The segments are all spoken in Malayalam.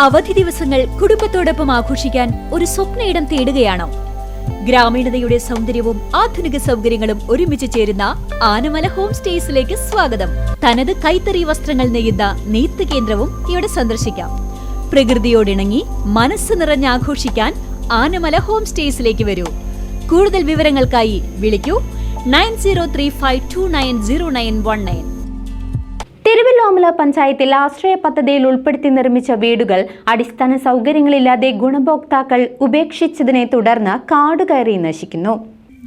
അവധി ദിവസങ്ങൾ കുടുംബത്തോടൊപ്പം ആഘോഷിക്കാൻ ഒരു സ്വപ്ന ഇടം തേടുകയാണോ? ഗ്രാമീണതയുടെ സൗന്ദര്യവും ആധുനിക സൗകര്യങ്ങളും ഒരുമിച്ച് ചേരുന്ന ആനമല ഹോം സ്റ്റേസിലേക്ക് സ്വാഗതം. തനത് കൈത്തറി വസ്ത്രങ്ങൾ നെയ്യുന്ന നെയ്ത്ത് കേന്ദ്രവും ഇവിടെ സന്ദർശിക്കാം. പ്രകൃതിയോടിണങ്ങി മനസ്സ് നിറഞ്ഞ് ആഘോഷിക്കാൻ ആനമല ഹോം സ്റ്റേസിലേക്ക് വരൂ. കൂടുതൽ വിവരങ്ങൾക്കായി വിളിക്കൂ 9035290919. തിരുവല്ലോമല പഞ്ചായത്തിൽ ആശ്രയ പദ്ധതിയിൽ ഉൾപ്പെടുത്തി നിർമ്മിച്ച വീടുകൾ അടിസ്ഥാന സൗകര്യങ്ങളില്ലാതെ ഗുണഭോക്താക്കൾ ഉപേക്ഷിച്ചതിനെ തുടർന്ന് കാടുകയറി നശിക്കുന്നു.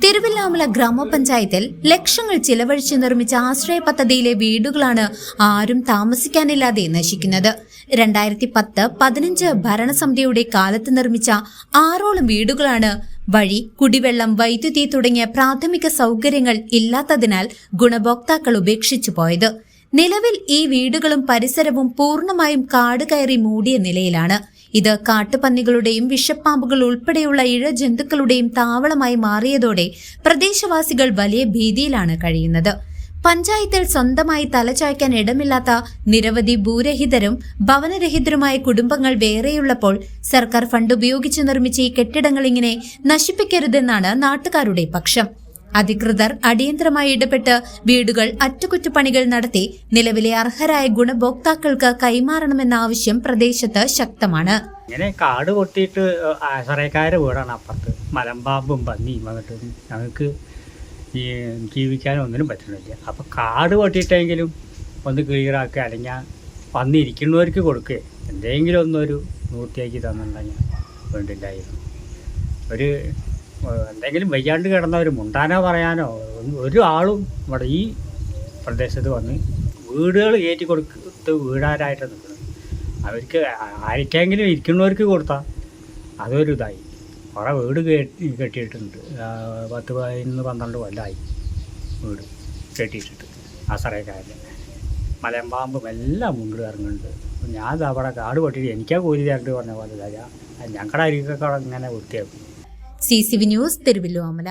തിരുവല്ലോമല ഗ്രാമപഞ്ചായത്തിൽ ലക്ഷങ്ങൾ ചിലവഴിച്ച് നിർമ്മിച്ച ആശ്രയ പദ്ധതിയിലെ വീടുകളാണ് ആരും താമസിക്കാനില്ലാതെ നശിക്കുന്നത്. 2010-15 ഭരണസമിതിയുടെ കാലത്ത് നിർമ്മിച്ച 6ഓളം വീടുകളാണ് വഴി, കുടിവെള്ളം, വൈദ്യുതി തുടങ്ങിയ പ്രാഥമിക സൗകര്യങ്ങൾ ഇല്ലാത്തതിനാൽ ഗുണഭോക്താക്കൾ ഉപേക്ഷിച്ചു പോയത്. നിലവിൽ ഈ വീടുകളും പരിസരവും പൂർണ്ണമായും കാട് കയറി മൂടിയ നിലയിലാണ്. ഇത് കാട്ടുപന്നികളുടെയും വിഷപ്പാമ്പുകൾ ഉൾപ്പെടെയുള്ള ഇഴജന്തുക്കളുടെയും താവളമായി മാറിയതോടെ പ്രദേശവാസികൾ വലിയ ഭീതിയിലാണ് കഴിയുന്നത്. പഞ്ചായത്തിൽ സ്വന്തമായി തലചായ്ക്കാൻ ഇടമില്ലാത്ത നിരവധി ഭൂരഹിതരും ഭവനരഹിതരുമായ കുടുംബങ്ങൾ വേറെയുള്ളപ്പോൾ സർക്കാർ ഫണ്ട് ഉപയോഗിച്ച് നിർമ്മിച്ച ഈ കെട്ടിടങ്ങൾ ഇങ്ങനെ നശിപ്പിക്കരുതെന്നാണ് നാട്ടുകാരുടെ പക്ഷം. അധികൃതർ അടിയന്തരമായി ഇടപെട്ട് വീടുകൾ അറ്റകുറ്റപ്പണികൾ നടത്തി നിലവിലെ അർഹരായ ഗുണഭോക്താക്കൾക്ക് കൈമാറണമെന്ന ആവശ്യം പ്രദേശത്ത് ശക്തമാണ്. ഇങ്ങനെ കാട് പൊട്ടിയിട്ട് ആശ്രയക്കാരുടെ വീടാണ് അപ്പുറത്ത്. മലമ്പാമ്പും പന്നിയും വന്നിട്ട് ഞങ്ങൾക്ക് ഈ ജീവിക്കാനും ഒന്നിനും പറ്റുന്നില്ല. അപ്പോൾ കാട് പൊട്ടിയിട്ടെങ്കിലും ഒന്ന് ക്ലിയറാക്കുക, അല്ലെങ്കിൽ വന്നിരിക്കുന്നവർക്ക് കൊടുക്കുക, എന്തെങ്കിലും ഒന്നൊരു നൂർത്തിയാക്കി തന്നിട്ടുണ്ടെങ്കിൽ വേണ്ടില്ലായിരുന്നു. ഒരു എന്തെങ്കിലും വയ്യാണ്ട് കിടന്നവർ മുണ്ടാനോ പറയാനോ ഒരു ആളും ഇവിടെ ഈ പ്രദേശത്ത് വന്ന് വീടുകൾ കയറ്റി കൊടുത്ത് വീടാരായിട്ട് നിൽക്കുന്നത്. അവർക്ക് ആർക്കെങ്കിലും ഇരിക്കുന്നവർക്ക് കൊടുത്താൽ അതൊരു ഇതായി. കുറേ വീട് കെട്ടിയിട്ടുണ്ട്. 10-12 കൊല്ലമായി വീട് കെട്ടിയിട്ടിട്ട് ആശ്രയക്കാരിൽ. മലമ്പാമ്പും എല്ലാം മുൻപിൽ ഇറങ്ങുന്നുണ്ട്. ഞാൻ അവിടെ കാട് പൊട്ടിയിട്ട് എനിക്കാ കൂലി തരേണ്ടി പറഞ്ഞ പോലെ ഞങ്ങളുടെ അരികൊക്കെ ഇങ്ങനെ വൃത്തിയാക്കും. CCV news, Thiruvilwamala.